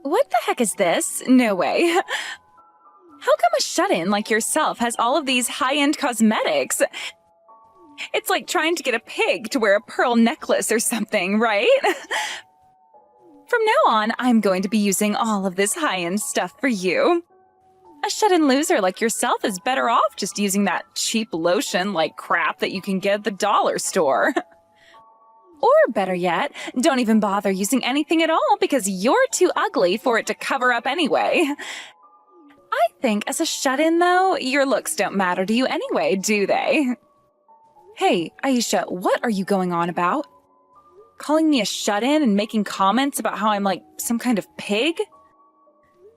What the heck is this? No way. How come a shut-in like yourself has all of these high-end cosmetics? It's like trying to get a pig to wear a pearl necklace or something, right? From now on, I'm going to be using all of this high-end stuff for you. A shut-in loser like yourself is better off just using that cheap lotion like crap that you can get at the dollar store. Or better yet, don't even bother using anything at all because you're too ugly for it to cover up anyway. I think as a shut-in, though, your looks don't matter to you anyway, do they? Hey, Aisha, what are you going on about? Calling me a shut-in and making comments about how I'm like some kind of pig?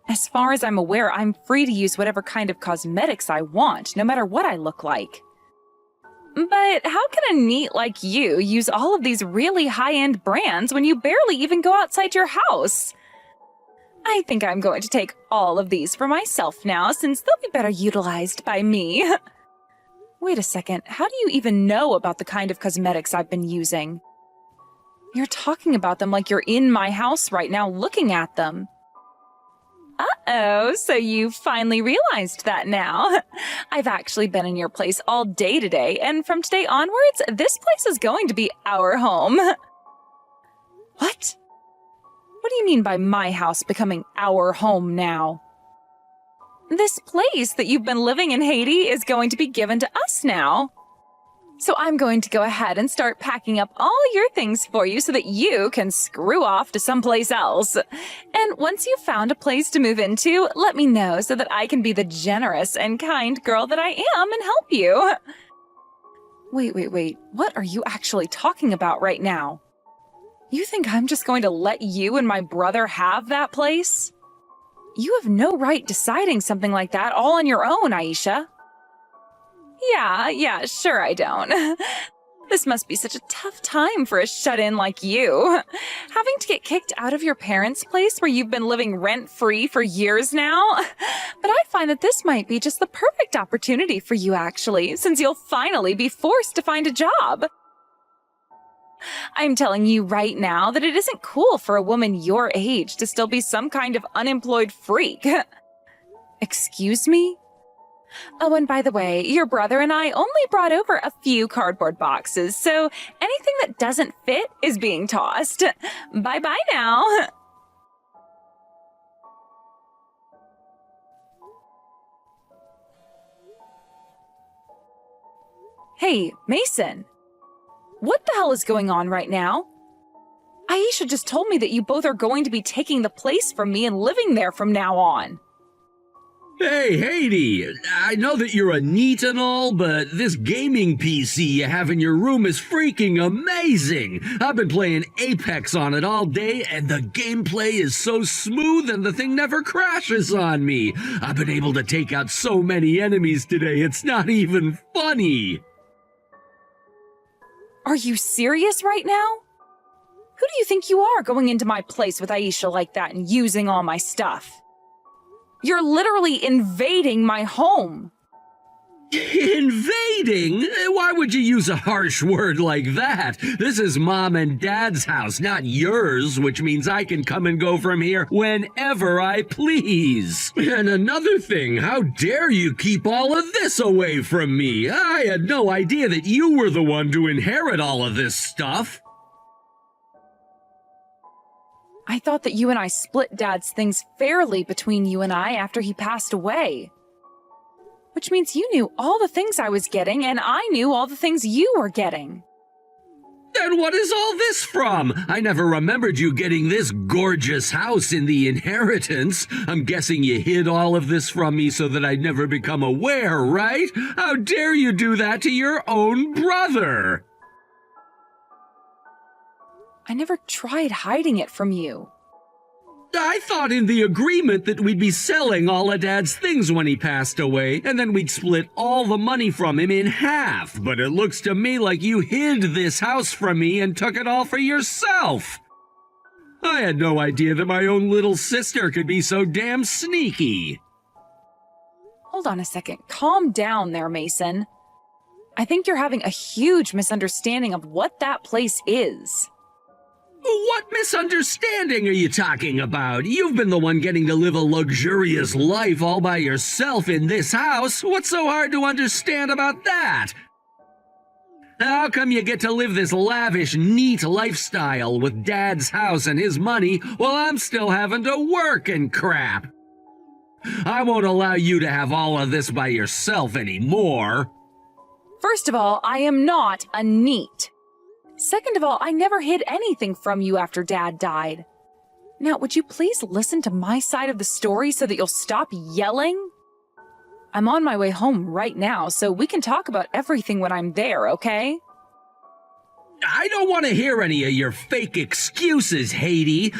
As far as I'm aware, I'm free to use whatever kind of cosmetics I want, no matter what I look like. But how can a neat like you use all of these really high-end brands when you barely even go outside your house? I think I'm going to take all of these for myself now, since they'll be better utilized by me. Wait a second, how do you even know about the kind of cosmetics I've been using? You're talking about them like you're in my house right now looking at them. Uh-oh, so you finally realized that now. I've actually been in your place all day today, and from today onwards, this place is going to be our home. What? What do you mean by my house becoming our home now? This place that you've been living in, Haiti, is going to be given to us now. So I'm going to go ahead and start packing up all your things for you so that you can screw off to someplace else. And once you've found a place to move into, let me know so that I can be the generous and kind girl that I am and help you. Wait. What are you actually talking about right now? You think I'm just going to let you and my brother have that place? You have no right deciding something like that all on your own, Aisha. Yeah, sure I don't. This must be such a tough time for a shut-in like you. Having to get kicked out of your parents' place where you've been living rent-free for years now. But I find that this might be just the perfect opportunity for you, actually, since you'll finally be forced to find a job. I'm telling you right now that it isn't cool for a woman your age to still be some kind of unemployed freak. Excuse me? Oh, and by the way, your brother and I only brought over a few cardboard boxes, so anything that doesn't fit is being tossed. Bye-bye now. Hey, Mason. What the hell is going on right now? Aisha just told me that you both are going to be taking the place from me and living there from now on. Hey, Haiti, I know that you're a neat and all, but this gaming PC you have in your room is freaking amazing. I've been playing Apex on it all day, and the gameplay is so smooth and the thing never crashes on me. I've been able to take out so many enemies today, it's not even funny. Are you serious right now? Who do you think you are going into my place with Aisha like that and using all my stuff? You're literally invading my home. Invading? Why would you use a harsh word like that? This is Mom and Dad's house, not yours, which means I can come and go from here whenever I please. And another thing, how dare you keep all of this away from me? I had no idea that you were the one to inherit all of this stuff. I thought that you and I split Dad's things fairly between you and I after he passed away. Which means you knew all the things I was getting, and I knew all the things you were getting. Then what is all this from? I never remembered you getting this gorgeous house in the inheritance. I'm guessing you hid all of this from me so that I'd never become aware, right? How dare you do that to your own brother? I never tried hiding it from you. I thought in the agreement that we'd be selling all of Dad's things when he passed away, and then we'd split all the money from him in half. But it looks to me like you hid this house from me and took it all for yourself. I had no idea that my own little sister could be so damn sneaky. Hold on a second. Calm down there, Mason. I think you're having a huge misunderstanding of what that place is. What misunderstanding are you talking about? You've been the one getting to live a luxurious life all by yourself in this house. What's so hard to understand about that? How come you get to live this lavish, neat lifestyle with Dad's house and his money while I'm still having to work and crap? I won't allow you to have all of this by yourself anymore. First of all, I am not a neat. Second of all, I never hid anything from you after Dad died. Now, would you please listen to my side of the story so that you'll stop yelling? I'm on my way home right now, so we can talk about everything when I'm there, okay? I don't want to hear any of your fake excuses, Haiti.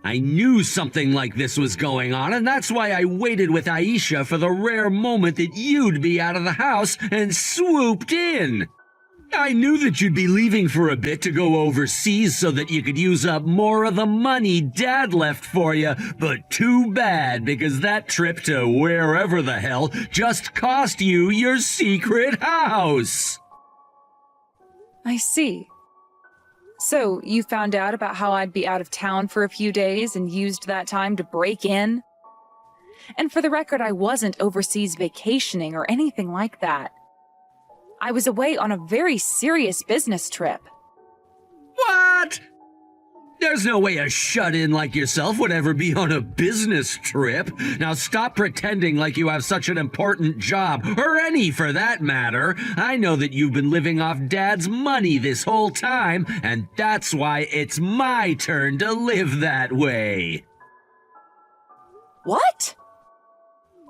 I knew something like this was going on, and that's why I waited with Aisha for the rare moment that you'd be out of the house and swooped in. I knew that you'd be leaving for a bit to go overseas so that you could use up more of the money Dad left for you, but too bad because that trip to wherever the hell just cost you your secret house. I see. So, you found out about how I'd be out of town for a few days and used that time to break in? And for the record, I wasn't overseas vacationing or anything like that. I was away on a very serious business trip. What? There's no way a shut-in like yourself would ever be on a business trip. Now stop pretending like you have such an important job, or any for that matter. I know that you've been living off Dad's money this whole time, and that's why it's my turn to live that way. What?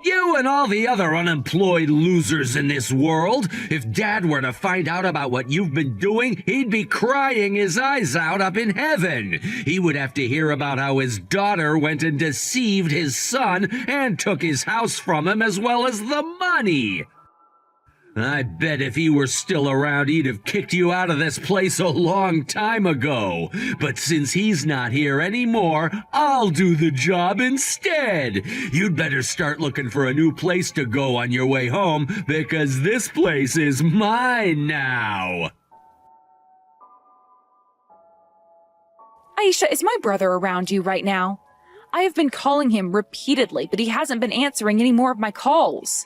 You and all the other unemployed losers in this world. If Dad were to find out about what you've been doing, he'd be crying his eyes out up in heaven. He would have to hear about how his daughter went and deceived his son and took his house from him as well as the money. I bet if he were still around, he'd have kicked you out of this place a long time ago. But since he's not here anymore, I'll do the job instead. You'd better start looking for a new place to go on your way home, because this place is mine now. Aisha, is my brother around you right now? I have been calling him repeatedly, but he hasn't been answering any more of my calls.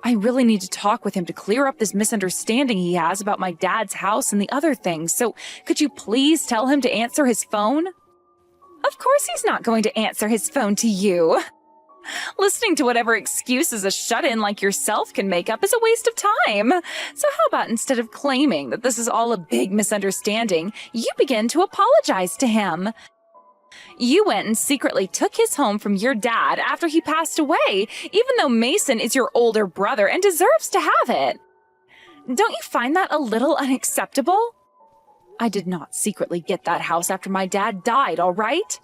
I really need to talk with him to clear up this misunderstanding he has about my dad's house and the other things, so could you please tell him to answer his phone? Of course he's not going to answer his phone to you. Listening to whatever excuses a shut-in like yourself can make up is a waste of time. So how about instead of claiming that this is all a big misunderstanding, you begin to apologize to him? You went and secretly took his home from your dad after he passed away, even though Mason is your older brother and deserves to have it. Don't you find that a little unacceptable? I did not secretly get that house after my dad died, all right?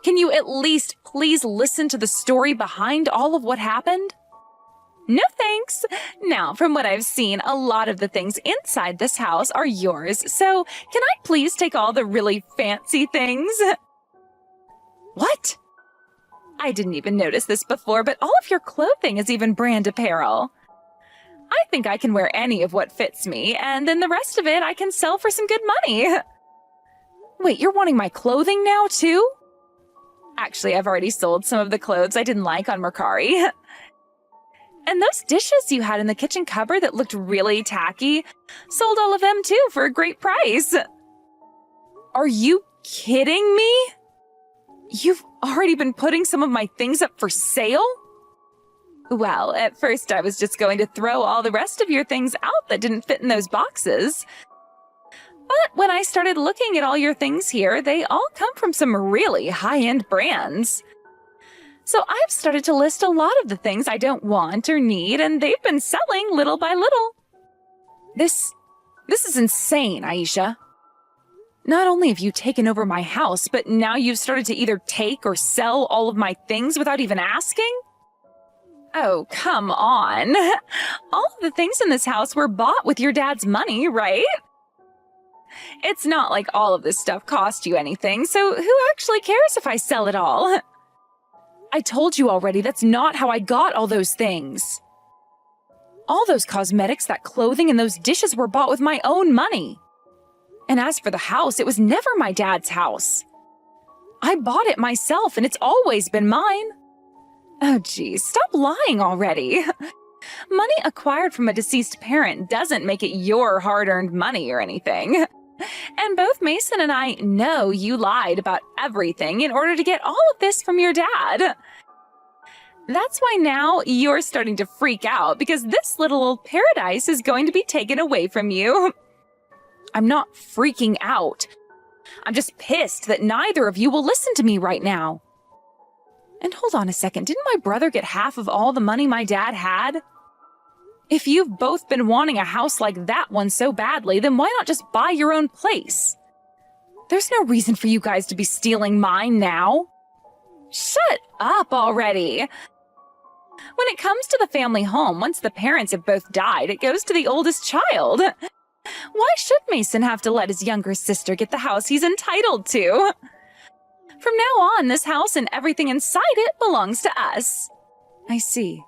Can you at least please listen to the story behind all of what happened? No thanks. Now, from what I've seen, a lot of the things inside this house are yours, so can I please take all the really fancy things? What? I didn't even notice this before, but all of your clothing is even brand apparel. I think I can wear any of what fits me, and then the rest of it I can sell for some good money. Wait, you're wanting my clothing now, too? Actually, I've already sold some of the clothes I didn't like on Mercari. And those dishes you had in the kitchen cupboard that looked really tacky, sold all of them, too, for a great price. Are you kidding me? You've already been putting some of my things up for sale? Well, at first I was just going to throw all the rest of your things out that didn't fit in those boxes. But when I started looking at all your things here, they all come from some really high-end brands. So I've started to list a lot of the things I don't want or need, and they've been selling little by little. This is insane, Aisha. Not only have you taken over my house, but now you've started to either take or sell all of my things without even asking? Oh, come on. All of the things in this house were bought with your dad's money, right? It's not like all of this stuff cost you anything, so who actually cares if I sell it all? I told you already, that's not how I got all those things. All those cosmetics, that clothing, and those dishes were bought with my own money. And as for the house, it was never my dad's house. I bought it myself, and it's always been mine. Oh, geez, stop lying already. Money acquired from a deceased parent doesn't make it your hard-earned money or anything. And both Mason and I know you lied about everything in order to get all of this from your dad. That's why now you're starting to freak out because this little old paradise is going to be taken away from you. I'm not freaking out. I'm just pissed that neither of you will listen to me right now. And hold on a second, didn't my brother get half of all the money my dad had? If you've both been wanting a house like that one so badly, then why not just buy your own place? There's no reason for you guys to be stealing mine now. Shut up already. When it comes to the family home, once the parents have both died, it goes to the oldest child. Why should Mason have to let his younger sister get the house he's entitled to? From now on, this house and everything inside it belongs to us. I see.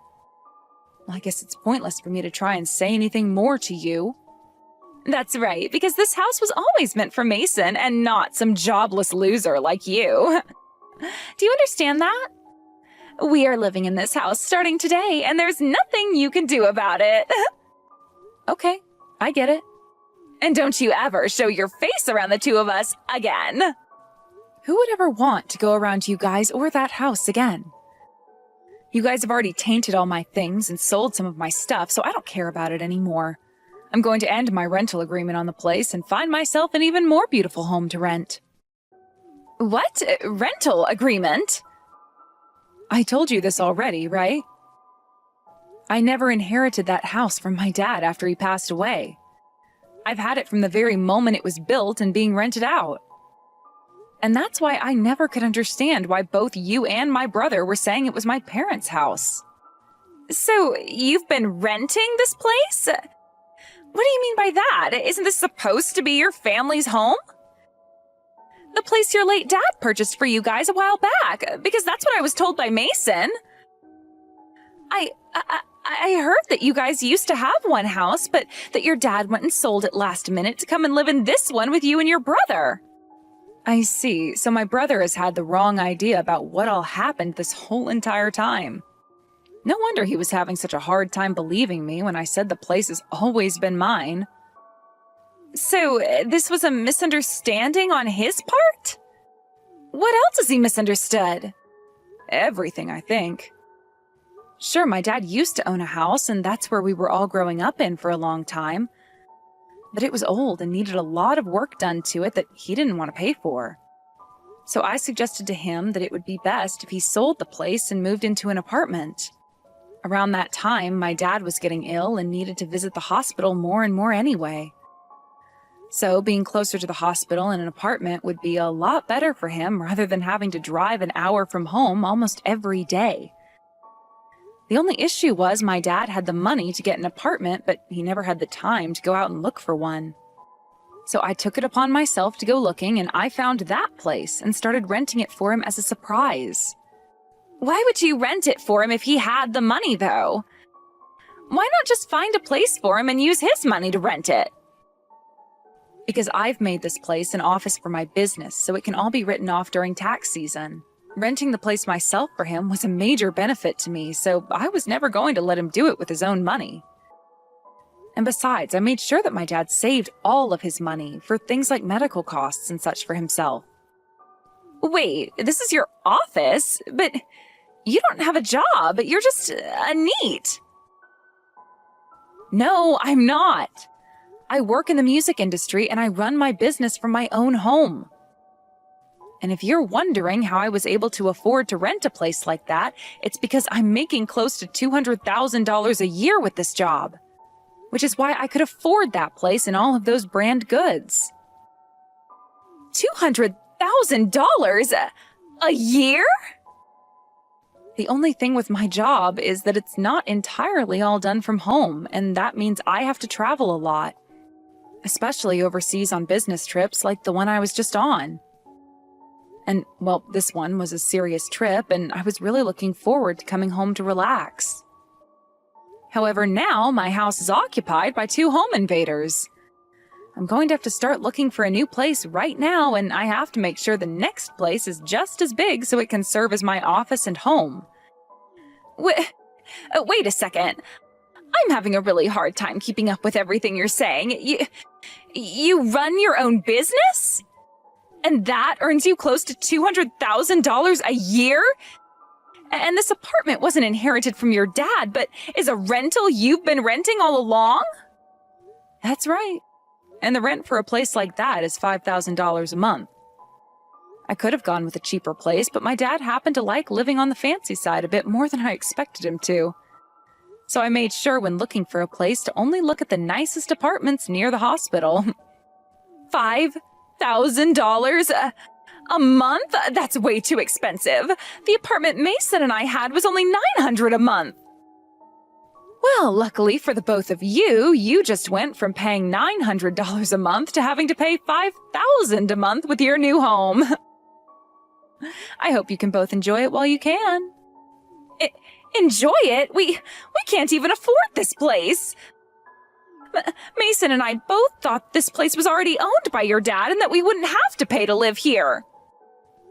Well, I guess it's pointless for me to try and say anything more to you. That's right, because this house was always meant for Mason and not some jobless loser like you. Do you understand that? We are living in this house starting today, and there's nothing you can do about it. Okay, I get it. And don't you ever show your face around the two of us again. Who would ever want to go around you guys or that house again? You guys have already tainted all my things and sold some of my stuff, so I don't care about it anymore. I'm going to end my rental agreement on the place and find myself an even more beautiful home to rent. What? Rental agreement? I told you this already, right? I never inherited that house from my dad after he passed away. I've had it from the very moment it was built and being rented out. And that's why I never could understand why both you and my brother were saying it was my parents' house. So, you've been renting this place? What do you mean by that? Isn't this supposed to be your family's home? The place your late dad purchased for you guys a while back, because that's what I was told by Mason. I heard that you guys used to have one house, but that your dad went and sold it last minute to come and live in this one with you and your brother. I see. So my brother has had the wrong idea about what all happened this whole entire time. No wonder he was having such a hard time believing me when I said the place has always been mine. So, this was a misunderstanding on his part? What else has he misunderstood? Everything, I think. Sure, my dad used to own a house, and that's where we were all growing up in for a long time. But it was old and needed a lot of work done to it that he didn't want to pay for. So I suggested to him that it would be best if he sold the place and moved into an apartment. Around that time, my dad was getting ill and needed to visit the hospital more and more anyway. So being closer to the hospital in an apartment would be a lot better for him rather than having to drive an hour from home almost every day. The only issue was my dad had the money to get an apartment, but he never had the time to go out and look for one. So I took it upon myself to go looking, and I found that place and started renting it for him as a surprise. Why would you rent it for him if he had the money, though? Why not just find a place for him and use his money to rent it? Because I've made this place an office for my business, so it can all be written off during tax season. Renting the place myself for him was a major benefit to me, so I was never going to let him do it with his own money. And besides, I made sure that my dad saved all of his money for things like medical costs and such for himself. Wait, this is your office? But you don't have a job. You're just a NEET. No, I'm not. I work in the music industry and I run my business from my own home. And if you're wondering how I was able to afford to rent a place like that, it's because I'm making close to $200,000 a year with this job. Which is why I could afford that place and all of those brand goods. $200,000 a year? The only thing with my job is that it's not entirely all done from home, and that means I have to travel a lot. Especially overseas on business trips like the one I was just on. And, well, this one was a serious trip, and I was really looking forward to coming home to relax. However, now my house is occupied by 2 home invaders. I'm going to have to start looking for a new place right now, and I have to make sure the next place is just as big so it can serve as my office and home. Wait a second. I'm having a really hard time keeping up with everything you're saying. You run your own business? And that earns you close to $200,000 a year? And this apartment wasn't inherited from your dad, but is a rental you've been renting all along? That's right. And the rent for a place like that is $5,000 a month. I could have gone with a cheaper place, but my dad happened to like living on the fancy side a bit more than I expected him to. So I made sure when looking for a place to only look at the nicest apartments near the hospital. $5,000 a month? That's way too expensive. The apartment Mason and I had was only $900 a month. Well, luckily for the both of you, you just went from paying $900 a month to having to pay $5,000 a month with your new home. I hope you can both enjoy it while you can. Enjoy it? We can't even afford this place. Mason and I both thought this place was already owned by your dad and that we wouldn't have to pay to live here.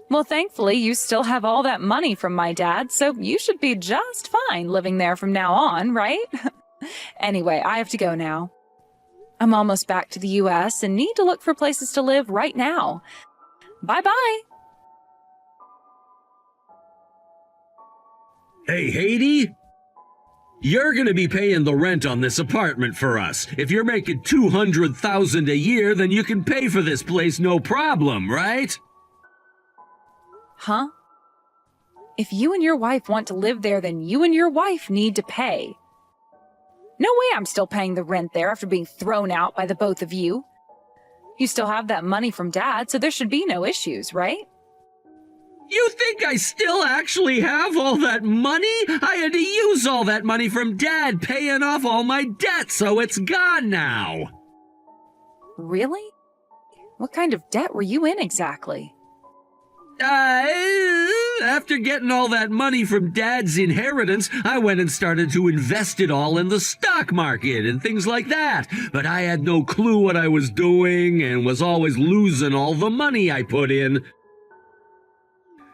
Well, thankfully, you still have all that money from my dad, so you should be just fine living there from now on, right? Anyway, I have to go now. I'm almost back to the US and need to look for places to live right now. Bye-bye. Hey, Haiti? You're gonna be paying the rent on this apartment for us. If you're making $200,000 a year, then you can pay for this place no problem, right? Huh? If you and your wife want to live there, then you and your wife need to pay. No way I'm still paying the rent there after being thrown out by the both of you. You still have that money from Dad, so there should be no issues, right? You think I still actually have all that money? I had to use all that money from Dad paying off all my debt, so it's gone now. Really? What kind of debt were you in exactly? After getting all that money from Dad's inheritance, I went and started to invest it all in the stock market and things like that. But I had no clue what I was doing and was always losing all the money I put in.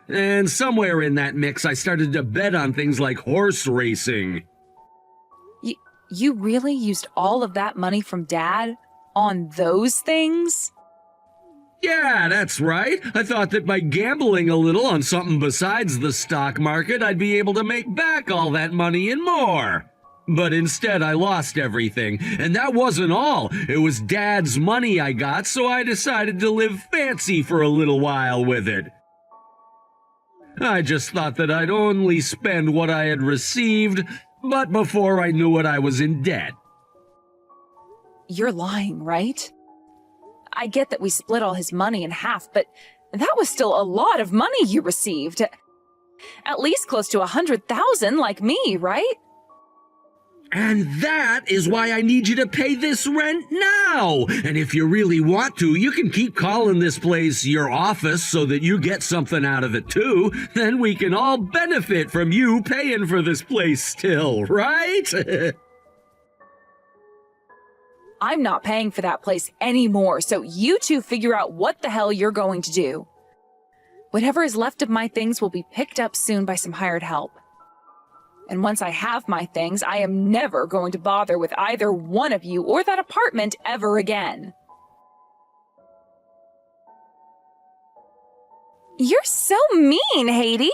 And somewhere in that mix, I started to bet on things like horse racing. You really used all of that money from Dad on those things? Yeah, that's right. I thought that by gambling a little on something besides the stock market, I'd be able to make back all that money and more. But instead, I lost everything. And that wasn't all. It was Dad's money I got, so I decided to live fancy for a little while with it. I just thought that I'd only spend what I had received, but before I knew it, I was in debt. You're lying, right? I get that we split all his money in half, but that was still a lot of money you received. At least close to $100,000 like me, right? And that is why I need you to pay this rent now. And if you really want to, you can keep calling this place your office so that you get something out of it too. Then we can all benefit from you paying for this place still, right? I'm not paying for that place anymore, so you two figure out what the hell you're going to do. Whatever is left of my things will be picked up soon by some hired help. And once I have my things, I am never going to bother with either one of you or that apartment ever again. You're so mean, Haiti.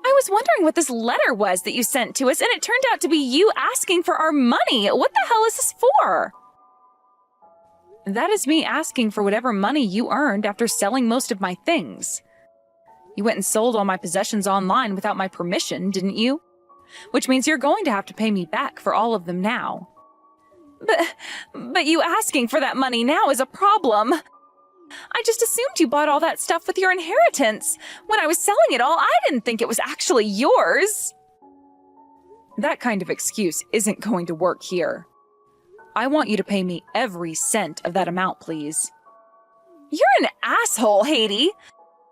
I was wondering what this letter was that you sent to us, and it turned out to be you asking for our money. What the hell is this for? That is me asking for whatever money you earned after selling most of my things. You went and sold all my possessions online without my permission, didn't you? Which means you're going to have to pay me back for all of them now. But you asking for that money now is a problem. I just assumed you bought all that stuff with your inheritance. When I was selling it all, I didn't think it was actually yours. That kind of excuse isn't going to work here. I want you to pay me every cent of that amount, please. You're an asshole, Haiti.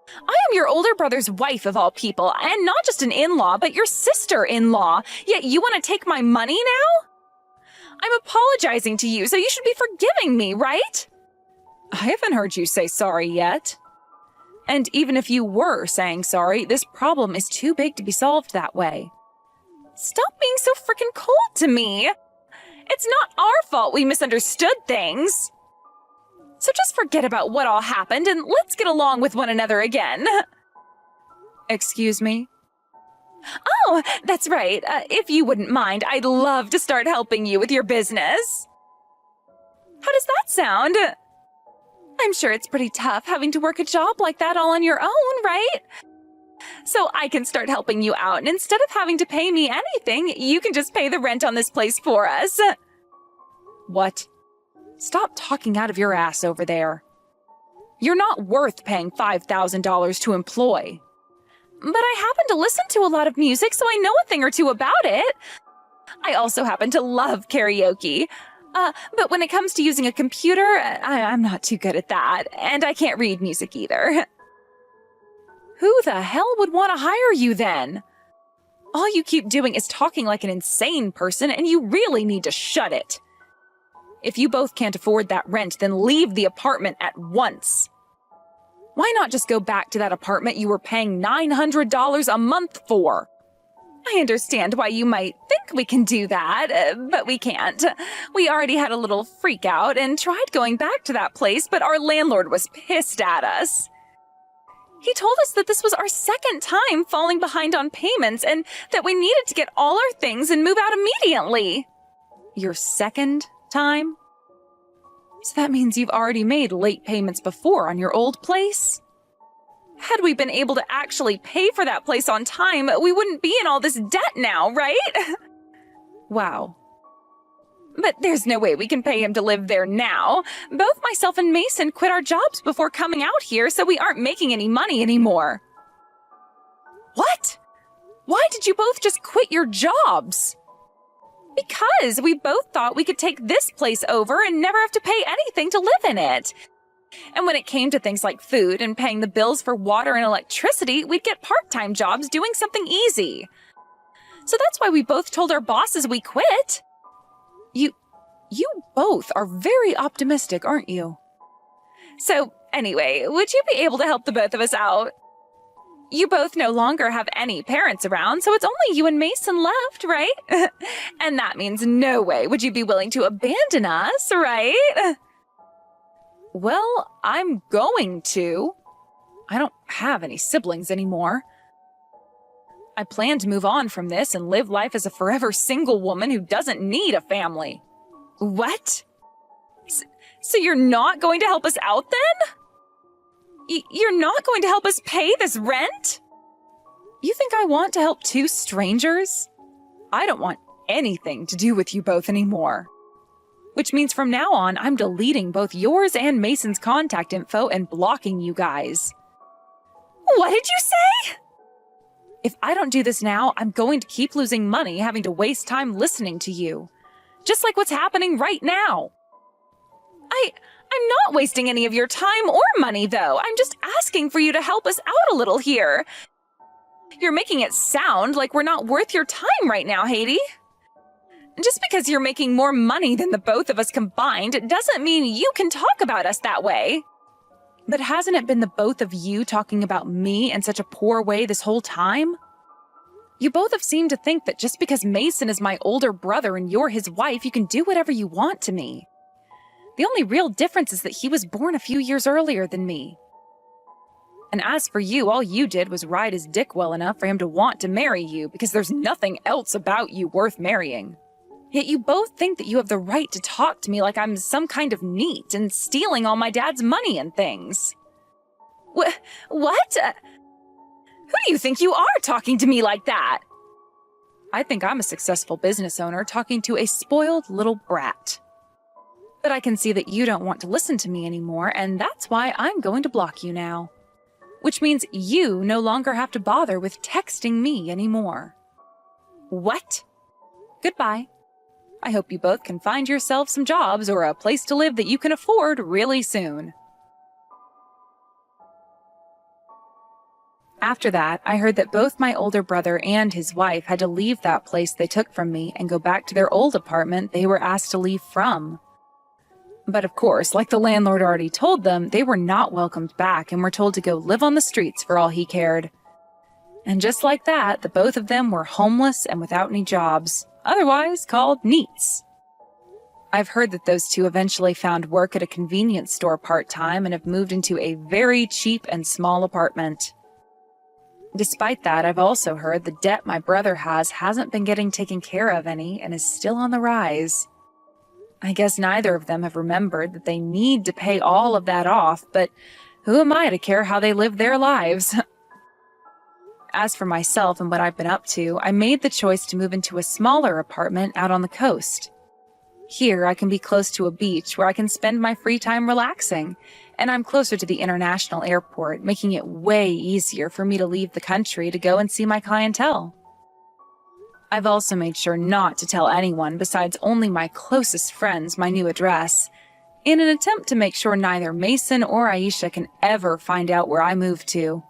I am your older brother's wife of all people, and not just an in-law, but your sister-in-law. Yet you want to take my money now? I'm apologizing to you, so you should be forgiving me, right? I haven't heard you say sorry yet. And even if you were saying sorry, this problem is too big to be solved that way. Stop being so freaking cold to me! It's not our fault we misunderstood things! So just forget about what all happened and let's get along with one another again. Excuse me? Oh, that's right. If you wouldn't mind, I'd love to start helping you with your business. How does that sound? I'm sure it's pretty tough having to work a job like that all on your own, right? So I can start helping you out, and instead of having to pay me anything, you can just pay the rent on this place for us. What? Stop talking out of your ass over there. You're not worth paying $5,000 to employ. But I happen to listen to a lot of music, so I know a thing or two about it. I also happen to love karaoke. But when it comes to using a computer, I'm not too good at that, and I can't read music either. Who the hell would want to hire you then? All you keep doing is talking like an insane person, and you really need to shut it. If you both can't afford that rent, then leave the apartment at once. Why not just go back to that apartment you were paying $900 a month for? I understand why you might think we can do that, but we can't. We already had a little freak out and tried going back to that place, but our landlord was pissed at us. He told us that this was our second time falling behind on payments and that we needed to get all our things and move out immediately. Your second time? So that means you've already made late payments before on your old place? Had we been able to actually pay for that place on time, we wouldn't be in all this debt now, right? Wow. But there's no way we can pay him to live there now. Both myself and Mason quit our jobs before coming out here, so we aren't making any money anymore. What? Why did you both just quit your jobs? Because we both thought we could take this place over and never have to pay anything to live in it. And when it came to things like food and paying the bills for water and electricity, we'd get part-time jobs doing something easy. So that's why we both told our bosses we quit. You both are very optimistic, aren't you? So anyway, would you be able to help the both of us out? You both no longer have any parents around, so it's only you and Mason left, right? And that means no way would you be willing to abandon us, right? Well, I'm going to. I don't have any siblings anymore. I plan to move on from this and live life as a forever single woman who doesn't need a family. What? So you're not going to help us out then? You're not going to help us pay this rent? You think I want to help two strangers? I don't want anything to do with you both anymore. Which means from now on, I'm deleting both yours and Mason's contact info and blocking you guys. What did you say? If I don't do this now, I'm going to keep losing money having to waste time listening to you. Just like what's happening right now. I'm not wasting any of your time or money, though. I'm just asking for you to help us out a little here. You're making it sound like we're not worth your time right now, Haiti. Just because you're making more money than the both of us combined doesn't mean you can talk about us that way. But hasn't it been the both of you talking about me in such a poor way this whole time? You both have seemed to think that just because Mason is my older brother and you're his wife, you can do whatever you want to me. The only real difference is that he was born a few years earlier than me. And as for you, all you did was ride his dick well enough for him to want to marry you because there's nothing else about you worth marrying. Yet you both think that you have the right to talk to me like I'm some kind of neat and stealing all my dad's money and things. What? Who do you think you are talking to me like that? I think I'm a successful business owner talking to a spoiled little brat. But I can see that you don't want to listen to me anymore, and that's why I'm going to block you now. Which means you no longer have to bother with texting me anymore. What? Goodbye. I hope you both can find yourself some jobs or a place to live that you can afford really soon. After that, I heard that both my older brother and his wife had to leave that place they took from me and go back to their old apartment they were asked to leave from. But of course, like the landlord already told them, they were not welcomed back and were told to go live on the streets for all he cared. And just like that, the both of them were homeless and without any jobs, otherwise called NEETs. I've heard that those two eventually found work at a convenience store part-time and have moved into a very cheap and small apartment. Despite that, I've also heard the debt my brother hasn't been getting taken care of any and is still on the rise. I guess neither of them have remembered that they need to pay all of that off, but who am I to care how they live their lives? As for myself and what I've been up to, I made the choice to move into a smaller apartment out on the coast. Here, I can be close to a beach where I can spend my free time relaxing, and I'm closer to the international airport, making it way easier for me to leave the country to go and see my clientele. I've also made sure not to tell anyone besides only my closest friends my new address, in an attempt to make sure neither Mason or Aisha can ever find out where I moved to.